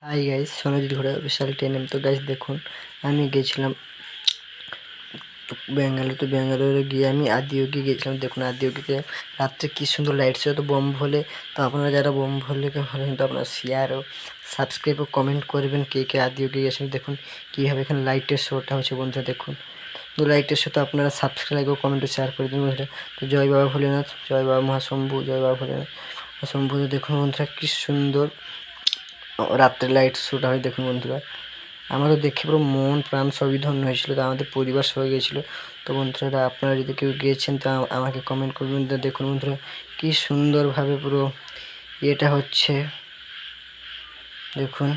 Hi guys, Sanjit ঘোড়া official 10M। তো guys দেখুন, আমি গেছিলাম ব্যাঙ্গালোর। তো ব্যাঙ্গালোরে গিয়ে আমি আদিয়োগী গেছিলাম। দেখুন আদিয়োগীতে রাত্রে কী সুন্দর লাইট ছিল। তো বোম ভোলে, তো আপনারা যারা বোম ভোলেকে ভালো, কিন্তু আপনারা শেয়ার ও সাবস্ক্রাইব ও কমেন্ট করবেন কে কে আদিয়োগী গেছেন। দেখুন কীভাবে এখানে লাইটের শোটা হচ্ছে বন্ধুরা। দেখুন তো লাইটের শো, তো আপনারা সাবস্ক্রাইব ও কমেন্ট ও শেয়ার করে দিন বন্ধুরা। তো জয় বাবা ভোলেনাথ, জয় বাবা মহাশম্ভু, জয় বাবা ভোলেনাথ মহাশম্ভু। দেখুন বন্ধুরা কী সুন্দর রাত্রে লাইট শোটা হয়। দেখুন বন্ধুরা, আমারও দেখে পুরো মন প্রাণ সবই ধন্য হয়েছিল। তো আমাদের পরিবার সবাই গিয়েছিলো। তো বন্ধুরা, আপনারা যদি কেউ গিয়েছেন তো আমাকে কমেন্ট করবেন। তো দেখুন বন্ধুরা কী সুন্দরভাবে পুরো এটা হচ্ছে। দেখুন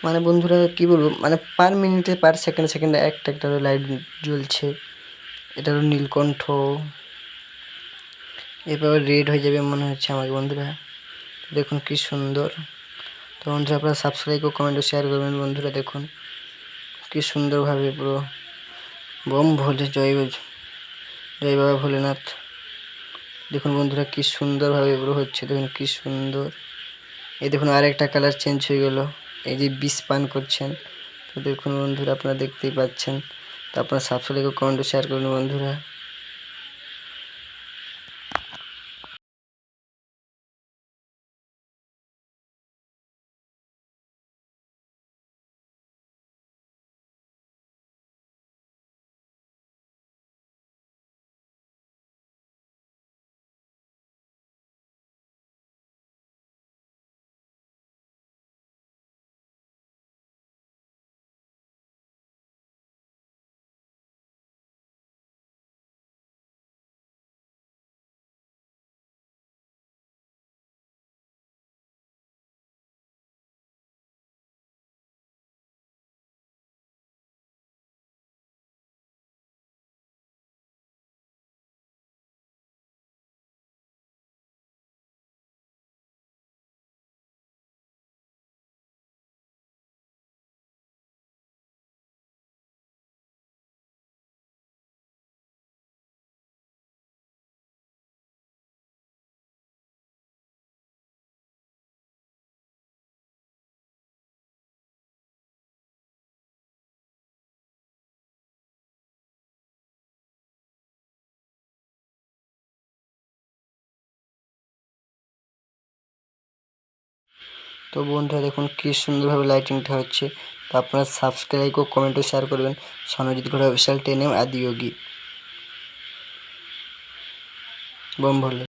মানে বন্ধুরা কি বলবো, মানে পার মিনিটে পার সেকেন্ডে সেকেন্ডে একটা একটা লাইট জ্বলছে। এটা হলো নীলকণ্ঠ, এবার রেড হয়ে যাবে মনে হচ্ছে আমাকে বন্ধুরা। দেখুন কি সুন্দর। তো বন্ধুরা আপনারা সাবস্ক্রাইব ও কমেন্ট ও শেয়ার করবেন বন্ধুরা। দেখুন কি সুন্দরভাবে পুরো বোম ভোলে, জয় জয় বাবা ভোলেনাথ। দেখুন বন্ধুরা কি সুন্দরভাবে পুরো হচ্ছে। দেখুন কি সুন্দর। এই দেখুন আরেকটা কালার চেঞ্জ হয়ে গেল। এই যে বিষ পান করছেন। তো দেখুন বন্ধুরা আপনারা দেখতেই পাচ্ছেন। তো আপনারা সাবস্ক্রাইব ও কমেন্ট ও শেয়ার করুন বন্ধুরা। তো বন্ধুরা দেখুন কি সুন্দরভাবে লাইটিংটা হচ্ছে। তো আপনারা সাবস্ক্রাইব ও কমেন্ট ও শেয়ার করবেন। সনজিৎ ঘোড়া অফিসিয়াল 10M আদিয়োগী বোম ভোলে।